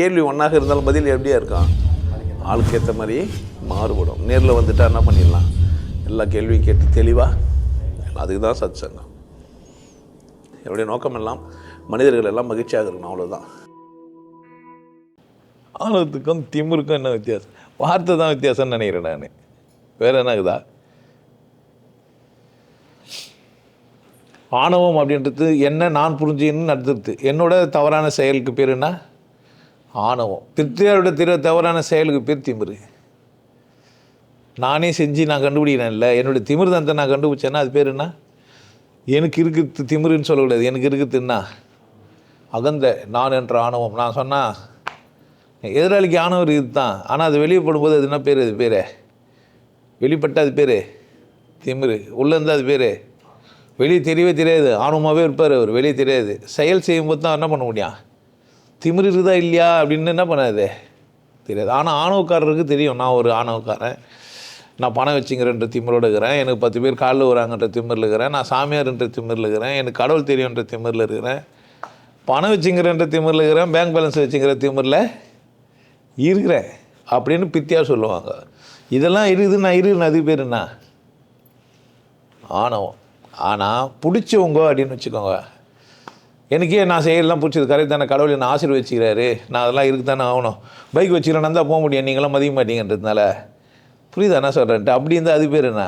கேள்வி ஒன்றாக இருந்தாலும் பதில் எப்படியா இருக்கான், ஆளுக்கு ஏற்ற மாதிரி மாறுபடும். நேரில் வந்துட்டால் என்ன பண்ணிடலாம், எல்லா கேள்வியும் கேட்டு தெளிவாக. அதுக்கு தான் சத் சங்கம். என்னுடைய நோக்கம் எல்லாம் மனிதர்கள் எல்லாம் மகிழ்ச்சியாக இருக்கணும், அவ்வளோதான். ஆணவத்துக்கும் திமிருக்கும் என்ன வித்தியாசம்? வார்த்தை தான் வித்தியாசம்னு நினைக்கிறேன் நான். வேறு என்ன இருக்குதா? ஆணவம் அப்படின்றது என்ன நான் புரிஞ்சுன்னு நடத்துறது. என்னோட தவறான செயலுக்கு பேர் என்ன? ஆணவம். பிரித்தியாரோட தவறான செயலுக்கு பேர் திமிரு. நானே செஞ்சு நான் கண்டுபிடிக்கிறேன் இல்லை, என்னுடைய திமிர் தந்தை நான் கண்டுபிடிச்சேன்னா அது பேர் என்ன? எனக்கு இருக்குது திமிருன்னு சொல்லக்கூடாது. எனக்கு இருக்குதுன்னா அகந்த நான் என்ற ஆணவம். நான் சொன்னால் எதிராளிக்கு ஆணவம் இருக்குது தான், ஆனால் அது வெளியப்படும்போது அது என்ன பேர்? அது பேர் வெளிப்பட்ட அது பேர் திமிரு. உள்ளேருந்து அது பேர் வெளியே தெரியவே தெரியாது. ஆணவமாகவே இருப்பார் அவர், வெளியே தெரியாது. செயல் செய்யும்போது தான் என்ன பண்ண முடியும், திமிரு இருக்குதா இல்லையா அப்படின்னு என்ன பண்ணாது தெரியாது. ஆனால் ஆணவக்காரருக்கு தெரியும், நான் ஒரு ஆணவக்காரன், நான் பணம் வச்சுங்கிறன்ற திமிரோடு இருக்கிறேன், எனக்கு 10 பேர் காலில் வராங்கன்ற திமிரில் இருக்கிறேன், நான் சாமியார்ன்ற திமிரில் இருக்கிறேன், எனக்கு கடவுள் தெரியுன்ற திமிரில் இருக்கிறேன், பணம் வச்சுங்கிறன்ற திமிரில் இருக்கிறேன், பேங்க் பேலன்ஸ் வச்சுங்கிற திமிரில் இருக்கிறேன் அப்படின்னு பித்தியாக சொல்லுவாங்க. இதெல்லாம் இருக்குது, நான் இருக்குன்னு அது பேர் என்ன? ஆணவம். ஆனால் பிடிச்சவங்க அப்படின்னு வச்சுக்கோங்க, எனக்கே நான் செய்யலாம் பிடிச்சது கரெக்ட் தானே, கடவுள் என்ன ஆசீர்வதிச்சுக்கிறாரு, நான் அதெல்லாம் இருக்கு தானே ஆகணும், பைக் வச்சுக்கிறேன் தான் போக முடியும், நீங்களாம் மதிக்க மாட்டீங்கன்றதுனால. புரியுதா என்ன சொல்கிறேன்ட்டு? அப்படி இருந்தால் அது பேர் என்ன?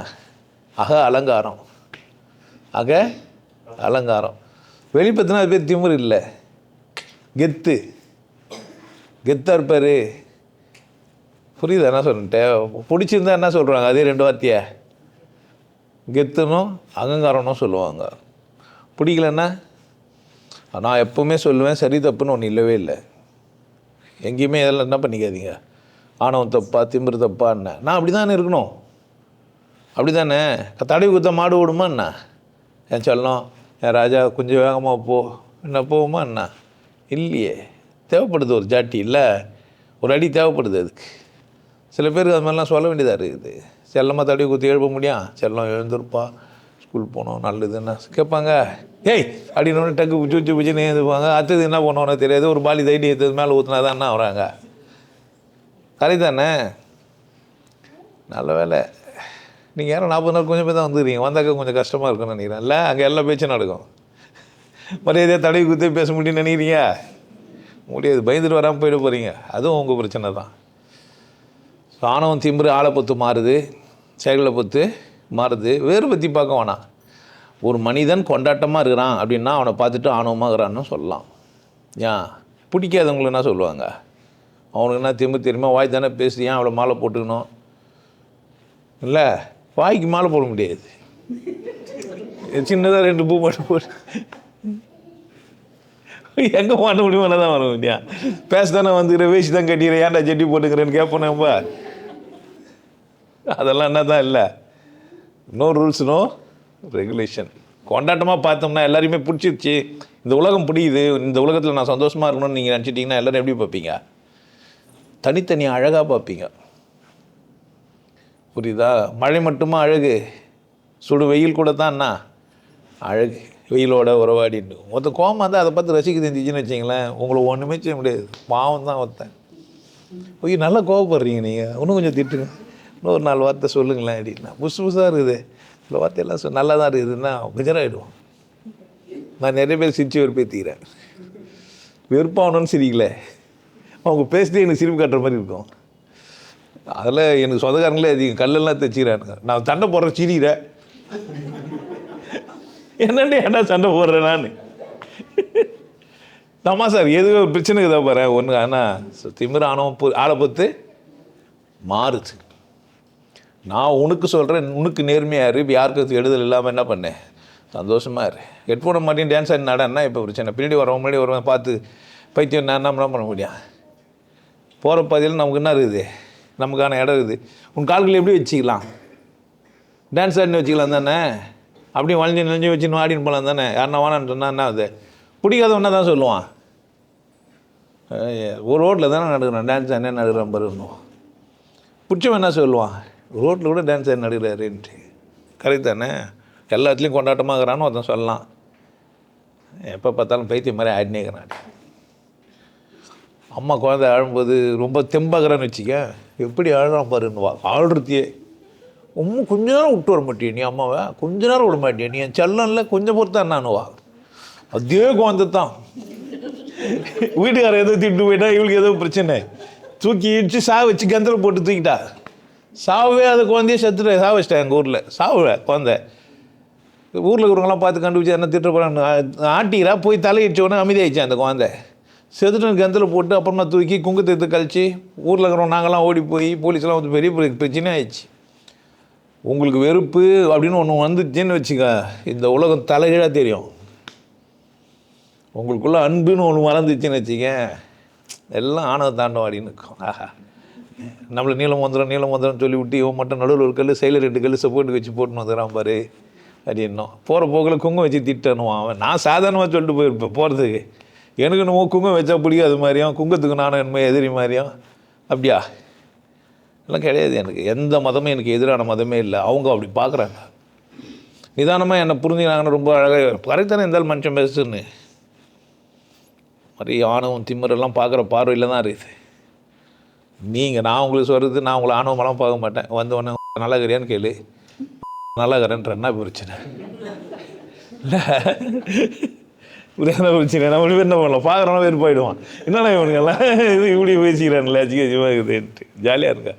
அக அலங்காரம். அக அலங்காரம். வெளிப்பத்தினா அது பேர் திமிரு இல்லை, கெத்து. கெத்தாக இருப்பார். புரியுதா என்ன சொல்லிட்டேன்? பிடிச்சிருந்தா என்ன சொல்கிறாங்க, அதே 2 வார்த்தையை கெத்துனும் அகங்காரம்னும் சொல்லுவாங்க. பிடிக்கலன்னா நான் எப்போவுமே சொல்லுவேன், சரி தப்புன்னு ஒன்று இல்லவே இல்லை. எங்கேயுமே இதெல்லாம் என்ன பண்ணிக்காதீங்க, ஆணவம் தப்பா திமிரு தப்பான்னு. நான் அப்படி தானே இருக்கணும், அப்படி தானே. தடவி குத்த மாடு ஓடுமா என்ன? என் சொல்லணும், என் ராஜா கொஞ்சம் வேகமாக போ, என்ன போகுமா என்ன? இல்லையே. தேவைப்படுது ஒரு ஜாட்டி இல்லை, ஒரு அடி தேவைப்படுது அதுக்கு. சில பேருக்கு அது மாதிரிலாம் சொல்ல வேண்டியதாக இருக்குது. செல்லமாக தடவி குத்தி எழுப்ப முடியும்? செல்லம் எழுந்திருப்பா, ஸ்கூல் போனோம் நல்லதுன்னா கேட்பாங்க. ஏய் அப்படின்னு டக்கு பூச்சின்னு எழுதுப்பாங்க. அடுத்தது என்ன பண்ணுவோன்னு தெரியாது, ஒரு பாலி தைடி எடுத்தது மேலே ஊற்றினா தான் என்ன வராங்க. கரெக்ட் தானே? நல்ல வேலை நீங்கள் யாரும் 40 நாள் கொஞ்சம் பேர் தான் வந்துடுறீங்க, வந்தாக்க கொஞ்சம் கஷ்டமாக இருக்குன்னு நினைக்கிறேன். இல்லை அங்கே எல்லா பேச்சும் நடக்கும். மரியாதையாக தடவி குத்தி பேச முடியும்னு நினைக்கிறீங்க? முடியாது, பயந்துட்டு வராமல் போயிட போகிறீங்க. அதுவும் உங்கள் பிரச்சனை தான். ஆணவம் திமிரு ஆளை பொத்து மாறுது, செயல்களை பொத்து மாறுது. வேறு பற்றி பார்க்க வேணாம். ஒரு மனிதன் கொண்டாட்டமாக இருக்கிறான் அப்படின்னா அவனை பார்த்துட்டு ஆணவமாக இருக்கிறான்னு சொல்லலாம். ஏன் பிடிக்காதவங்களை என்ன சொல்லுவாங்க, அவனுக்கு என்ன திமிரு தெரியுமா, வாய் தானே பேசி ஏன் அவளை மாலை போட்டுக்கணும்? இல்லை, வாய்க்கு மாலை போட முடியாது, சின்னதாக 2 பூ மட்டும் போட்டு எங்கே மாட்ட முடியுமோ தான் வர முடியா. பேச தானே வந்துக்கிற, வேசி தான் கட்டிக்கிற, ஏன்டா ஜெட்டி போட்டுக்கிறேன்னு கேட்போனேப்பா. அதெல்லாம் என்ன தான் இல்லை, நோ ரூல்ஸ் நோ ரெகுலேஷன். கொண்டாட்டமாக பார்த்தோம்னா எல்லாருமே பிடிச்சிருச்சு, இந்த உலகம் பிடிக்குது, இந்த உலகத்தில் நான் சந்தோஷமாக இருக்கணும்னு நீங்கள் நினச்சிட்டிங்கன்னா எல்லோரும் எப்படி பார்ப்பீங்க? தனித்தனி அழகாக பார்ப்பீங்க. புரியுதா? மழை மட்டுமா அழகு? சுடு வெயில் கூட தான் என்ன அழகு, வெயிலோட உறவாடிட்டு. மொத்தம் கோவமாக தான் அதை பார்த்து ரசிக்க தெரிஞ்சிச்சுன்னு வச்சிங்களேன், உங்களை ஒன்றுமே செய்ய முடியாது. பாவம் தான் ஒருத்தன். ஓகே, நல்லா கோவப்படுறீங்க நீங்கள், இன்னும் கொஞ்சம் திட்டுங்க, இன்னும் ஒரு 4 வார்த்தை சொல்லுங்களேன் அப்படின்னா. புதுசாக இருக்குது இந்த வார்த்தையெல்லாம் நல்லா தான் இருக்குதுன்னா பெஜராகிடுவோம். நான் நிறைய பேர் சிரிச்சு வெறுப்பேற்றிக்கிறேன். வெறுப்பாகணும்னு சிரிக்கல, அவங்க பேசிட்டு எனக்கு சிரிப்பு காட்டுற மாதிரி இருக்கும். அதில் எனக்கு சொந்தக்காரங்களே அதிகம், கல்லெல்லாம் தைச்சிக்கிறானுங்க. நான் சண்டை போடுற சிரிக்கிறேன், என்னென்ன ஏன்டா சண்டை போடுறேன் நான்? ஆமாம் சார், எதுவும் ஒரு பிரச்சனைக்கு தான் போகிறேன் ஒன்று. ஆனால் திமிர ஆணவம் ஆளை பொறுத்து மாறுது. நான் உனக்கு சொல்கிறேன், உனக்கு நேர்மையாக இரு. இப்போ யாருக்கு எடுதல் இல்லாமல் என்ன பண்ணேன், சந்தோஷமாக இரு. ஹெட்ஃபோனை மாட்டின்னு டான்ஸ் ஆடி நடன்னா இப்போ பிரச்சனை. பின்னாடி வரவங்க முன்னாடி வரவங்க பார்த்து பைத்தியம் நான் என்ன பண்ண முடியும்? போகிற பாதையில் நமக்கு என்ன இருக்குது, நமக்கான இடம் இருக்குது. உன் கால்களை எப்படி வச்சுக்கலாம், டான்ஸ் ஆடினு வச்சுக்கலாம் தானே, அப்படியே வளைஞ்சு வச்சுன்னு ஆடின்னு போகலாம் தானே. யாருன்னா வானான்னு சொன்னால் என்ன அது பிடிக்காதவன்னா தான் சொல்லுவான். ஒரு ரோட்டில் தானே நடக்கிறேன், டான்ஸ் என்ன நடக்கிறேன் பாருணும். பிடிச்சவன் என்ன சொல்லுவான், ரோட்டில் கூட டான்ஸ் ஆடி நடக்கிறாருன்ட்டு. கரெக்ட் தானே? எல்லாத்துலேயும் கொண்டாட்டமாகறான்னு ஒருத்தன் சொல்லலாம். எப்போ பார்த்தாலும் பைத்தியம் மாதிரி ஆடினேக்கிறான். அம்மா குழந்தை அழும்போது ரொம்ப தெம்பாகிறன்னு வச்சுக்க, எப்படி அழுறான் பாருன்னுவா. ஆள்றதையே கொஞ்ச நேரம் விட்டு வர மாட்டியே நீ அம்மாவை, கொஞ்ச நேரம் விட மாட்டியே நீ, என் செல்லம் இல்லை கொஞ்சம் பொறுத்தா என்னானுவா. அதே குழந்தை தான். வீட்டுக்காரர் ஏதோ திட்டு போயிட்டா, இவளுக்கு ஏதோ பிரச்சனை, தூக்கி இடிச்சு சாவு வச்சு கந்தில் போட்டு தூக்கிட்டா. சாவே அது குழந்தையே செத்துட்டு சாவு வச்சிட்டேன் எங்கள் ஊரில். சாவுவேன் குழந்தை. ஊரில் இருக்கிறவங்களாம் பார்த்து கண்டுபிடிச்சி என்ன திட்ட போகிறான்னு ஆட்டிக்கிறா. போய் தலையிடுச்சோடனே அமைதியாகிடுச்சேன் அந்த குழந்தை. செத்துட்டு கந்தில் போட்டு அப்புறமா தூக்கி குங்குத்தத்தை கழிச்சு ஊரில் இருக்கிறவங்க நாங்கள்லாம் ஓடி போய் போலீஸ்லாம் வந்து பெரிய பிரச்சனை ஆயிடுச்சு. உங்களுக்கு வெறுப்பு அப்படின்னு ஒன்று வந்துச்சுன்னு வச்சுக்க, இந்த உலகம் தலைகீழாக தெரியும். உங்களுக்குள்ள அன்புன்னு ஒன்று மறந்துச்சுன்னு வச்சுக்க, எல்லாம் ஆணவ தாண்டவாடின்னு இருக்கும். ஆஹா, நம்மளை நீளம் வந்துடும் சொல்லி விட்டு இவன் மட்டும் நடுவில் ஒரு கல் சைடில் 2 கல் சப்போர்ட்டு வச்சு போட்டுன்னு வந்துடுறான் பாரு அப்படின்னோம். போகிற போக்கில் குங்கம் வச்சு திட்டணுவான் அவன். நான் சாதாரணமாக சொல்லிட்டு போயிருப்பேன் போகிறதுக்கு. எனக்கு என்னமோ குங்கம் வச்சா பிடிக்காது மாதிரியும், குங்கத்துக்கு நானும் என்னமோ எதிரி மாதிரியும். அப்படியா? எல்லாம் கிடையாது. எனக்கு எந்த மதமும் எனக்கு எதிரான மதமே இல்லை. அவங்க அப்படி பார்க்குறாங்க. நிதானமாக என்னை புரிஞ்சுக்கிறாங்கன்னு ரொம்ப அழகாக கரெக்டான இருந்தாலும் மனுஷன் பேசுன்னு மாதிரி ஆணவம் திமிரெல்லாம் பார்க்குற பார்வையில் தான் இருக்குது. நான் உங்களுக்கு சொல்கிறது, நான் உங்களை ஆணவமெல்லாம் பார்க்க மாட்டேன். வந்தவொடனே நல்லா இருக்கிறியான்னு கேளு, நல்லா இருக்கிறேன்ற என்ன பிரச்சனை இல்லை? புரியாத பிரச்சனை. நம்ம என்ன பண்ணலாம், பார்க்குறோன்னா வேறு போயிடுவான். என்னென்ன இவனுங்கெல்லாம் இது இப்படி பேசிக்கிறான்ல, அஜிகஜிமாக இருக்குதுன்ட்டு ஜாலியாக இருக்கா.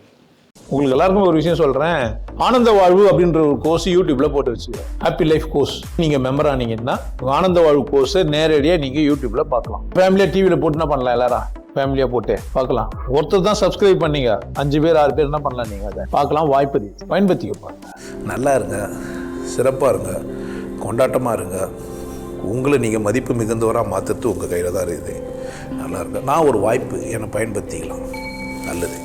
உங்களுக்கு எல்லாருக்கும் ஒரு விஷயம் சொல்கிறேன். ஆனந்த வாழ்வு அப்படின்ற ஒரு கோர்ஸ் யூடியூப்பில் போட்டு வச்சுக்கிறேன். Happy life course. நீங்கள் மெம்பர் ஆனீங்கன்னா ஆனந்த வாழ்வு கோர்ஸை நேரடியாக நீங்கள் யூடியூப்பில் பார்க்கலாம். ஃபேமிலியாக டிவியில் போட்டு என்ன பண்ணலாம், எல்லாரும் ஃபேமிலியாக போட்டு பார்க்கலாம். ஒருத்தர் தான் சப்ஸ்கிரைப் பண்ணீங்க, 5 பேர் 6 பேர் என்ன பண்ணலாம், நீங்கள் அதை பார்க்கலாம். வாய்ப்பு பயன்படுத்திக்க. நல்லா இருங்க, சிறப்பாக இருங்க, கொண்டாட்டமாக இருங்க. உங்களை நீங்கள் மதிப்பு மிகுந்தவராக மாற்றுறது உங்கள் கையில் தான் இருக்குது. நல்லா இருங்க. நான் ஒரு வாய்ப்பு, என்னை பயன்படுத்திக்கலாம். நல்லது.